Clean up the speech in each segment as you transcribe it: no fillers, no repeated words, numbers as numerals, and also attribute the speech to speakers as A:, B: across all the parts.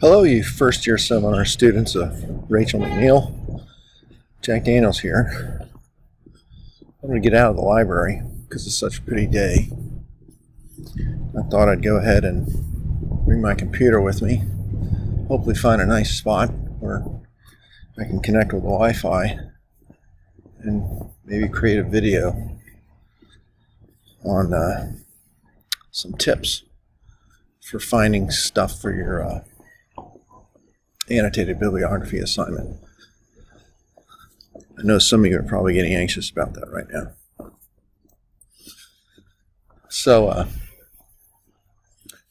A: Hello, you first-year seminar students of Rachel McNeil. Jack Daniels here. I'm going to get out of the library because it's such a pretty day. I thought I'd go ahead and bring my computer with me. Hopefully find a nice spot where I can connect with the Wi-Fi and maybe create a video on some tips for finding stuff for your annotated bibliography assignment. I know some of you are probably getting anxious about that right now. So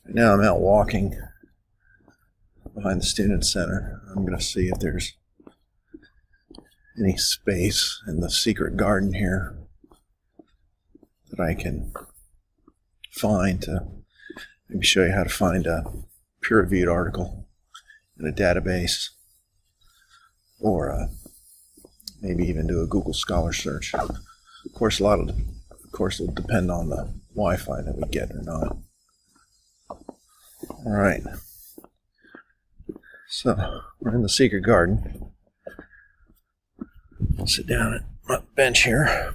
A: now I'm out walking behind the Student Center. I'm going to see if there's any space in the secret garden here that I can find to maybe show you how to find a peer-reviewed article in a database, or maybe even do a Google Scholar search. Of course, it'll depend on the Wi-Fi that we get or not. All right. So we're in the secret garden. I'll sit down at my bench here.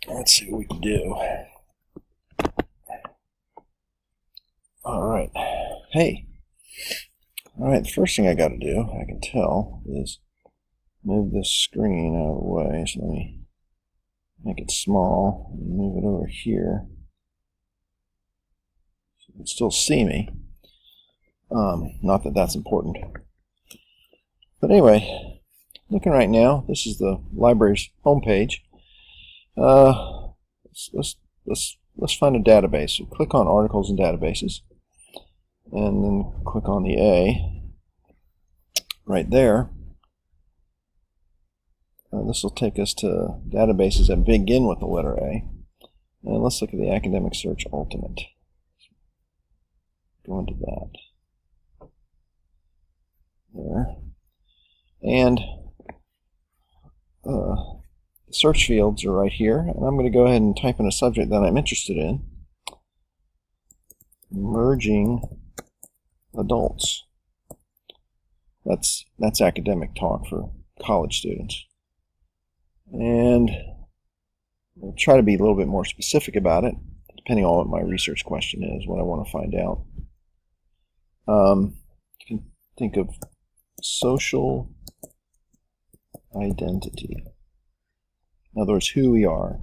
A: Let's see what we can do. All right. Hey. All right, the first thing I got to do, I can tell, is move this screen out of the way. So let me make it small and move it over here so you can still see me. Not that that's important. But anyway, looking right now, this is the library's homepage. Let's find a database. So click on Articles and Databases, and then click on the A right there. This will take us to databases that begin with the letter A. And let's look at the Academic Search Ultimate. Go into that. There. And the search fields are right here. And I'm going to go ahead and type in a subject that I'm interested in. Emerging adults. That's academic talk for college students. And I'll try to be a little bit more specific about it, depending on what my research question is, what I want to find out. You can think of social identity. In other words, who we are,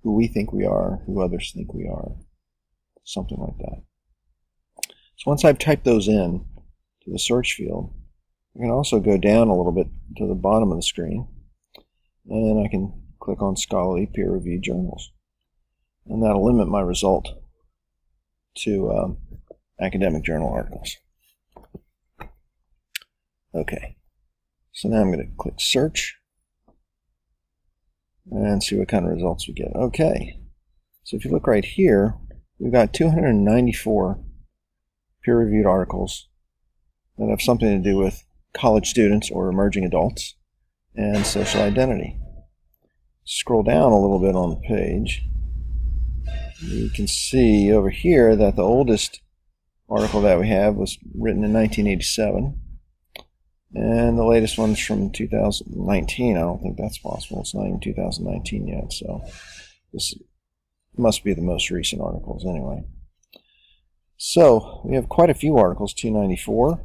A: who we think we are, who others think we are, something like that. So once I've typed those in to the search field, I can also go down a little bit to the bottom of the screen, and I can click on scholarly peer-reviewed journals. And that'll limit my result to academic journal articles. Okay, so now I'm going to click search and see what kind of results we get. Okay, so if you look right here, we've got 294 peer-reviewed articles that have something to do with college students or emerging adults and social identity. Scroll down a little bit on the page. You can see over here that the oldest article that we have was written in 1987, and the latest one's from 2019. I don't think that's possible. It's not even 2019 yet, so this must be the most recent articles anyway. So we have quite a few articles, 294.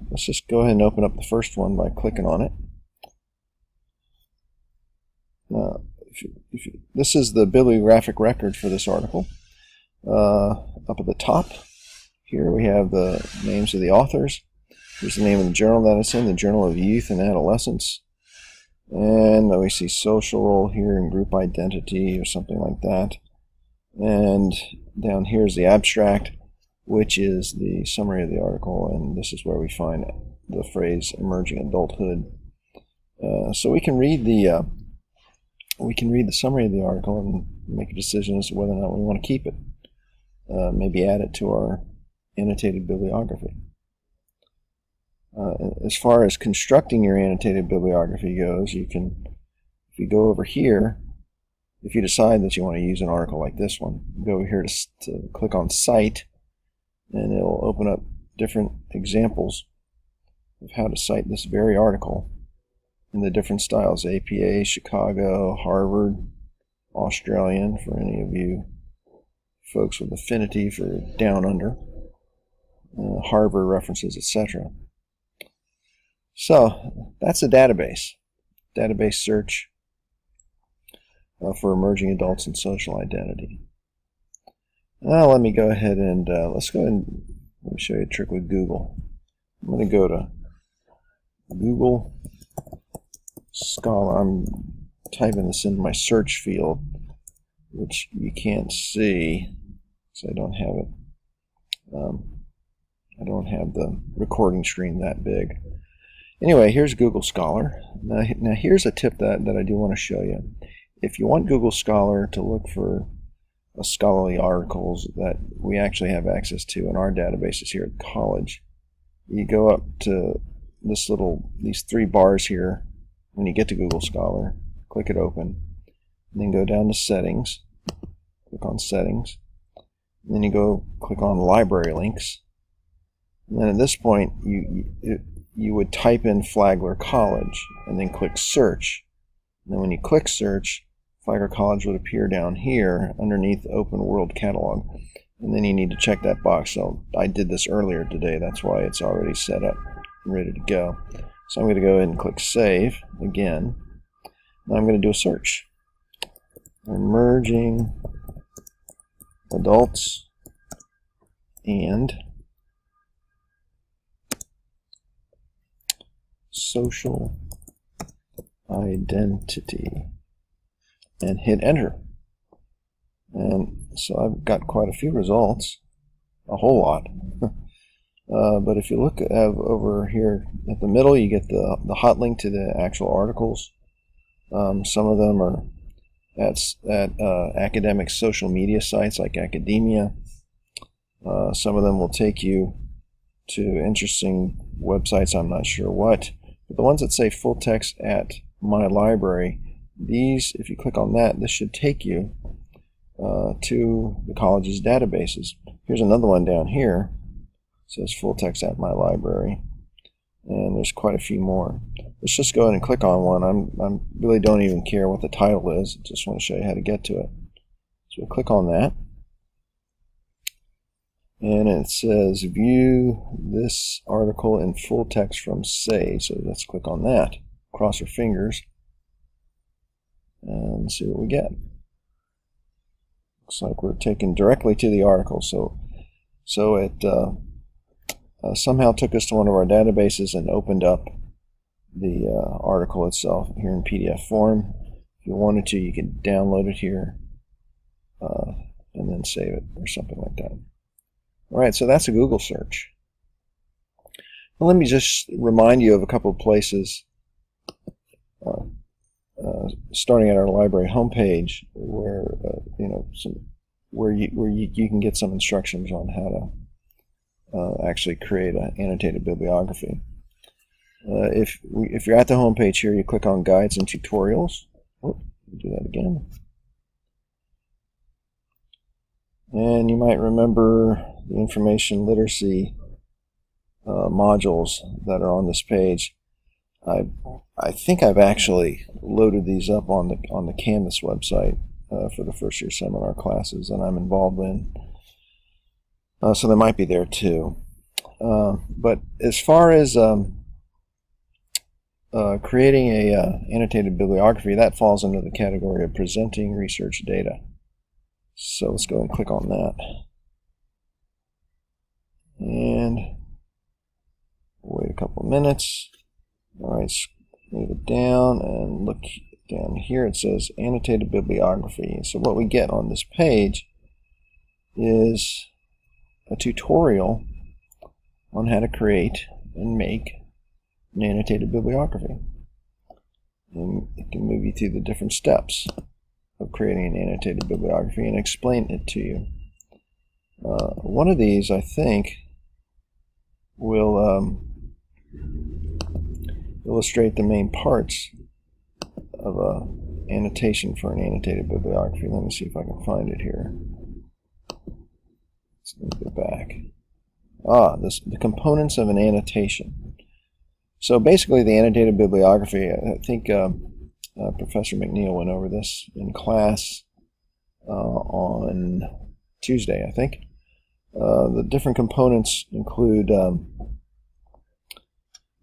A: Let's just go ahead and open up the first one by clicking on it. This is the bibliographic record for this article. Up at the top here we have the names of the authors. Here's the name of the journal that it's in, the Journal of Youth and Adolescence. And we see social role here and group identity or something like that. And down here is the abstract, which is the summary of the article, and this is where we find the phrase emerging adulthood. So we can read the summary of the article and make a decision as to whether or not we want to keep it. Maybe add it to our annotated bibliography. As far as constructing your annotated bibliography goes, you can, if you go over here, if you decide that you want to use an article like this one, go over here to click on Cite, and it'll open up different examples of how to cite this very article in the different styles: APA, Chicago, Harvard, Australian, for any of you folks with affinity for down under, Harvard references, etc. So that's a database search for emerging adults and social identity. Now let me go ahead and let me show you a trick with Google. I'm going to go to Google Scholar. I'm typing this in my search field, which you can't see because I don't have it. I don't have the recording screen that big. Anyway, here's Google Scholar. Now here's a tip that I do want to show you. If you want Google Scholar to look for scholarly articles that we actually have access to in our databases here at the college, you go up to these three bars here. When you get to Google Scholar, click it open, and then go down to Settings, click on Settings, and then you go click on Library Links, and then at this point you would type in Flagler College and then click Search. And then when you click Search, Flagler College would appear down here underneath Open World Catalog, and then you need to check that box. So I did this earlier today, that's why it's already set up and ready to go. So I'm going to go ahead and click Save again. Now I'm going to do a search. Emerging adults and social identity, and hit enter. And so I've got quite a few results, a whole lot. But if you look over here at the middle, you get the hot link to the actual articles. Some of them are at academic social media sites like Academia. Some of them will take you to interesting websites, I'm not sure what. But the ones that say full text at my library, these, if you click on that, this should take you to the college's databases. Here's another one down here. It says full text at my library, and there's quite a few more. Let's just go ahead and click on one. I really don't even care what the title is. I just want to show you how to get to it. So we'll click on that, and it says view this article in full text from Say. So let's click on that. Cross our fingers and see what we get. Looks like we're taken directly to the article. So it somehow took us to one of our databases and opened up the article itself here in PDF form. If you wanted to, you could download it here and then save it or something like that. All right, so that's a Google search. Well, let me just remind you of a couple of places, starting at our library homepage, where where you can get some instructions on how to actually create an annotated bibliography. If you're at the home page here, you click on Guides and Tutorials. Oh, do that again. And you might remember the information literacy modules that are on this page. I think I've actually loaded these up on the Canvas website for the first year seminar classes that I'm involved in. So they might be there too. But as far as creating a annotated bibliography, that falls under the category of presenting research data. So let's go and click on that. And wait a couple of minutes. All right, move it down and look down here. It says annotated bibliography. So what we get on this page is a tutorial on how to create and make an annotated bibliography. And it can move you through the different steps of creating an annotated bibliography and explain it to you. One of these, I think, will illustrate the main parts of an annotation for an annotated bibliography. Let me see if I can find it here. Let's go back. The components of an annotation. So basically the annotated bibliography, I think Professor McNeil went over this in class on Tuesday, I think. The different components include the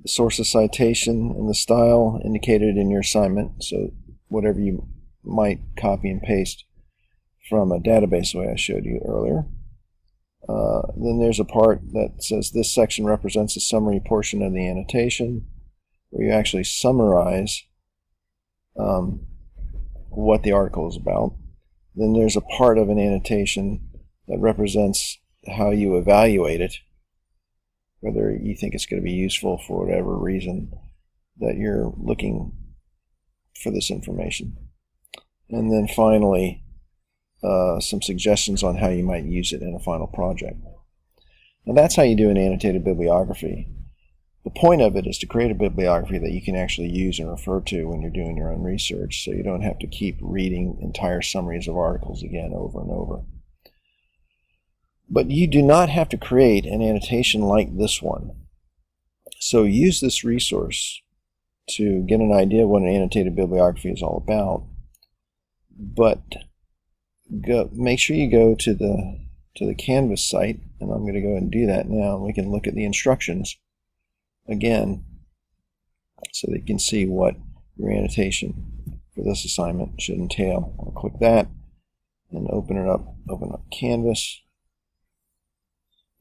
A: source of citation and the style indicated in your assignment, so whatever you might copy and paste from a database the way I showed you earlier. Then there's a part that says this section represents a summary portion of the annotation, where you actually summarize what the article is about. Then there's a part of an annotation that represents how you evaluate it, whether you think it's going to be useful for whatever reason that you're looking for this information. And then finally, some suggestions on how you might use it in a final project. And that's how you do an annotated bibliography. The point of it is to create a bibliography that you can actually use and refer to when you're doing your own research, so you don't have to keep reading entire summaries of articles again over and over. But you do not have to create an annotation like this one. So use this resource to get an idea of what an annotated bibliography is all about. But make sure you go to the Canvas site, and I'm going to go ahead and do that now. We can look at the instructions again so that you can see what your annotation for this assignment should entail. I'll click that and open up Canvas,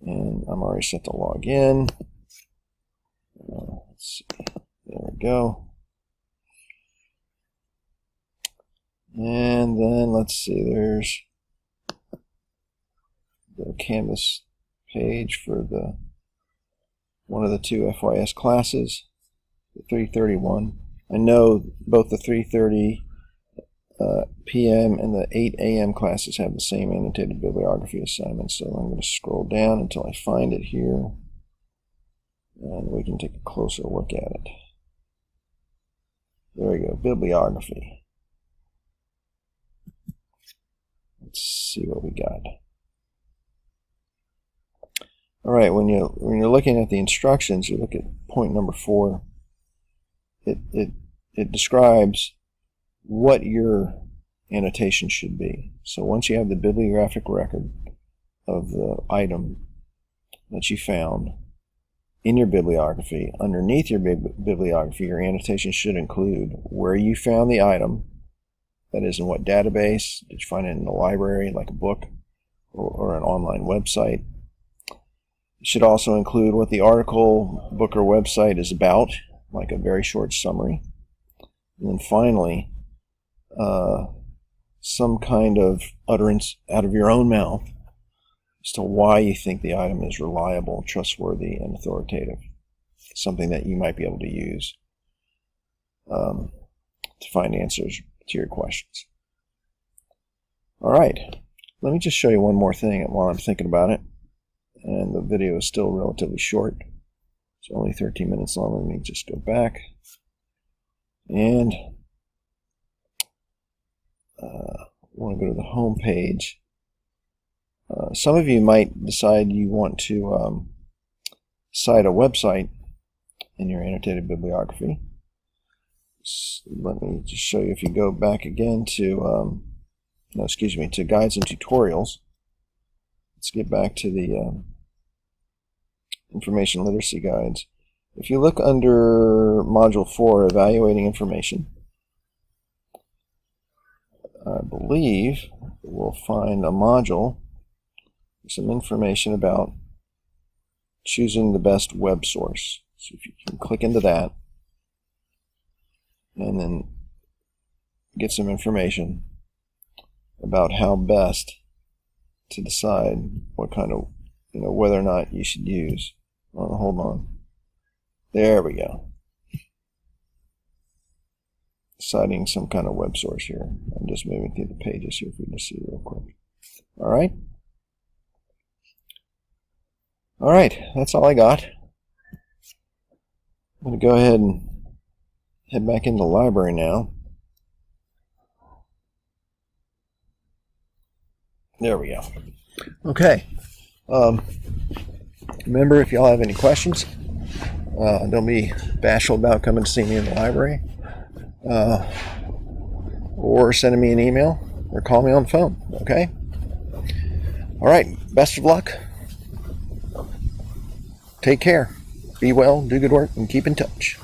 A: and I'm already set to log in. Let's see, there we go. And then let's see, there's the Canvas page for one of the two FYS classes, the 3:31. I know both the 3:30 p.m. and the 8 a.m. classes have the same annotated bibliography assignment, so I'm going to scroll down until I find it here, and we can take a closer look at it. There we go, bibliography. Let's see what we got. All right, when you're looking at the instructions, you look at point number 4. It describes what your annotation should be. So once you have the bibliographic record of the item that you found in your bibliography, underneath your bibliography, your annotation should include where you found the item, that is, in what database. Did you find it in the library, like a book, or an online website? It should also include what the article, book, or website is about, like a very short summary. And then finally, some kind of utterance out of your own mouth as to why you think the item is reliable, trustworthy, and authoritative. Something that you might be able to use to find answers to your questions. All right, let me just show you one more thing while I'm thinking about it. And the video is still relatively short. It's only 13 minutes long. Let me just go back. And I want to go to the home page. Some of you might decide you want to cite a website in your annotated bibliography. So let me just show you. If you go back again to, to guides and tutorials. Let's get back to the information literacy guides. If you look under Module 4, Evaluating Information, I believe we'll find a module with some information about choosing the best web source. So if you can click into that and then get some information about how best to decide what kind of, whether or not you should use. Oh, hold on. There we go. Citing some kind of web source here. I'm just moving through the pages here for you to see real quick. All right. All right, that's all I got. I'm going to go ahead and head back into the library now. There we go. Okay. Remember, if y'all have any questions, don't be bashful about coming to see me in the library, or sending me an email, or call me on the phone, okay? All right, best of luck. Take care. Be well, do good work, and keep in touch.